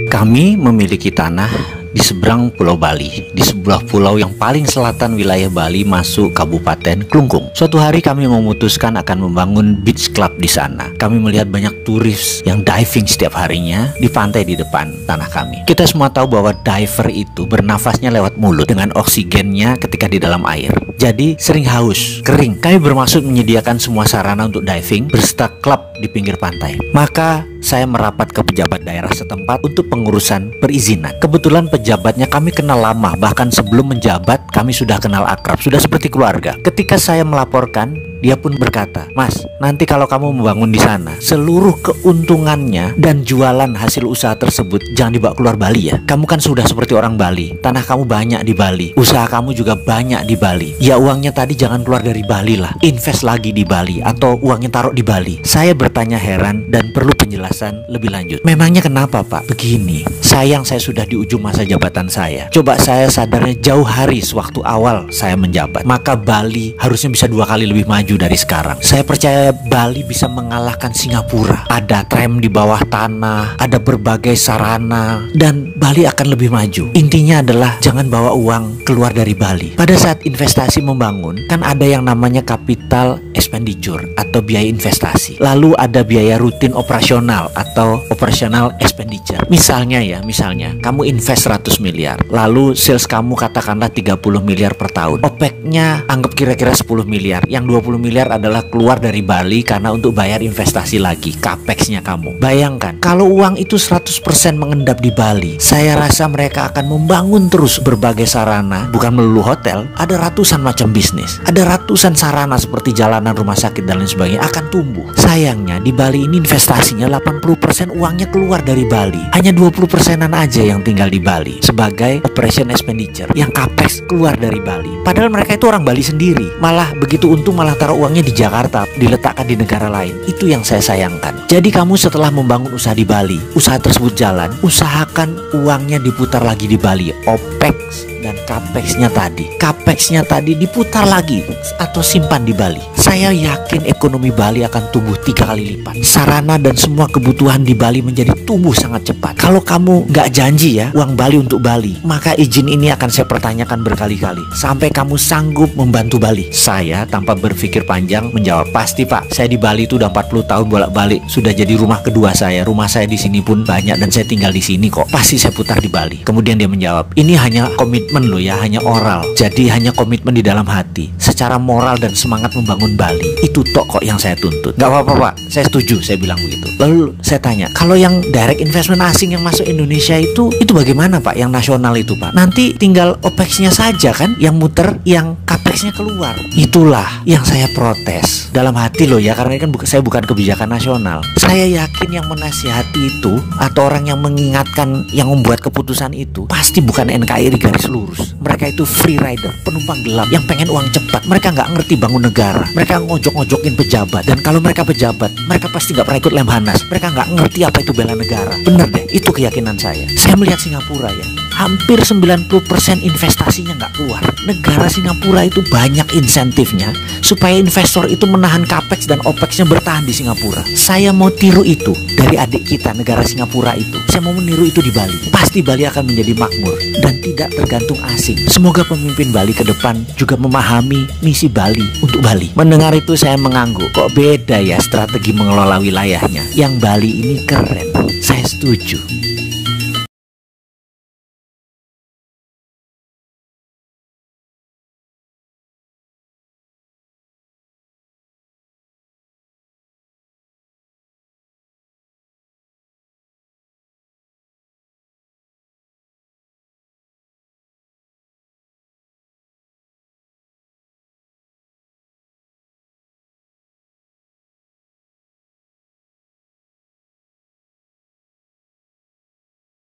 Kami memiliki tanah di seberang Pulau Bali, di sebuah pulau yang paling selatan wilayah Bali masuk Kabupaten Klungkung. Suatu hari kami memutuskan akan membangun beach club di sana. Kami melihat banyak turis yang diving setiap harinya di pantai di depan tanah kami. Kita semua tahu bahwa diver itu bernafasnya lewat mulut dengan oksigennya ketika di dalam air. Jadi sering haus, kering. Kami bermaksud menyediakan semua sarana untuk diving berserta klub di pinggir pantai. Maka saya merapat ke pejabat daerah setempat untuk pengurusan perizinan. Kebetulan pejabatnya kami kenal lama, bahkan sebelum menjabat kami sudah kenal akrab, sudah seperti keluarga. Ketika saya melaporkan, dia pun berkata, "Mas, nanti kalau kamu membangun di sana, seluruh keuntungannya dan jualan hasil usaha tersebut jangan dibawa keluar Bali ya. Kamu kan sudah seperti orang Bali, tanah kamu banyak di Bali, usaha kamu juga banyak di Bali. Ya uangnya tadi jangan keluar dari Bali lah, invest lagi di Bali atau uangnya taruh di Bali." Saya bertanya heran dan perlu penjelasan lebih lanjut. "Memangnya kenapa Pak?" "Begini, sayang saya sudah di ujung masa jabatan saya. Coba saya sadarnya jauh hari sewaktu awal saya menjabat. Maka Bali harusnya bisa 2 kali lebih maju dari sekarang. Saya percaya Bali bisa mengalahkan Singapura. Ada tram di bawah tanah, ada berbagai sarana, dan Bali akan lebih maju. Intinya adalah jangan bawa uang keluar dari Bali." Pada saat investasi membangun, kan ada yang namanya capital expenditure atau biaya investasi. Lalu ada biaya rutin operasional atau operational expenditure. Misalnya kamu invest 100 miliar, lalu sales kamu katakanlah 30 miliar per tahun. OPEX-nya anggap kira-kira 10 miliar. Yang 20 miliar adalah keluar dari Bali karena untuk bayar investasi lagi, CAPEX-nya kamu. Bayangkan, kalau uang itu 100% mengendap di Bali, saya rasa mereka akan membangun terus berbagai sarana, bukan melulu hotel, ada ratusan macam bisnis. Ada ratusan sarana seperti jalanan, rumah sakit, dan lain sebagainya akan tumbuh. Sayangnya di Bali ini investasinya 80% uangnya keluar dari Bali. Hanya 20%-an aja yang tinggal di Bali sebagai operation expenditure, yang CAPEX keluar dari Bali. Padahal mereka itu orang Bali sendiri. Malah begitu untung malah taruh uangnya di Jakarta, diletakkan di negara lain. Itu yang saya sayangkan. Jadi kamu setelah membangun usaha di Bali, usaha tersebut jalan, usahakan uangnya diputar lagi di Bali. OPEX dan CAPEX-nya tadi diputar lagi atau simpan di Bali. Saya yakin ekonomi Bali akan tumbuh 3 kali lipat. Sarana dan semua kebutuhan di Bali menjadi tumbuh sangat cepat. Kalau kamu nggak janji ya uang Bali untuk Bali, maka izin ini akan saya pertanyakan berkali-kali sampai kamu sanggup membantu Bali. Saya tanpa berpikir panjang menjawab, "Pasti Pak, saya di Bali itu udah 40 tahun bolak-balik, sudah jadi rumah kedua saya. Rumah saya di sini pun banyak dan saya tinggal di sini kok. Pasti saya putar di Bali." Kemudian dia menjawab, "Ini hanya komitmen loh ya, hanya oral. Jadi hanya komitmen di dalam hati. Secara moral dan semangat membangun Bali, itu tok kok yang saya tuntut." "Gak apa-apa Pak, saya setuju," saya bilang begitu. Lalu saya tanya, "Kalau yang direct investment asing yang masuk Indonesia itu bagaimana Pak? Yang nasional itu Pak? Nanti tinggal OPEX-nya saja kan yang muter, yang CAPEX-nya keluar." Itulah yang saya protes dalam hati loh ya, karena kan saya bukan kebijakan nasional. Saya yakin yang menasihati itu atau orang yang mengingatkan, yang membuat keputusan itu pasti bukan NKRI garis lurus. Mereka itu free rider, penumpang gelap yang pengen uang cepat. Mereka nggak ngerti bangun negara. Mereka ngojok-ngojokin pejabat. Dan kalau mereka pejabat, mereka pasti nggak pernah ikut Lemhanas. Mereka nggak ngerti apa itu bela negara. Bener deh, itu keyakinan saya. Saya melihat Singapura ya, hampir 90% investasinya nggak keluar. Negara Singapura itu banyak insentifnya supaya investor itu menahan CAPEX dan OPEX-nya bertahan di Singapura. Saya mau tiru itu dari adik kita, negara Singapura itu. Saya mau meniru itu di Bali. Pasti Bali akan menjadi makmur dan tidak tergantung asing. Semoga pemimpin Bali ke depan juga memahami misi Bali untuk Bali. Mendengar itu saya mengangguk, kok beda ya strategi mengelola wilayahnya. Yang Bali ini keren. Saya setuju.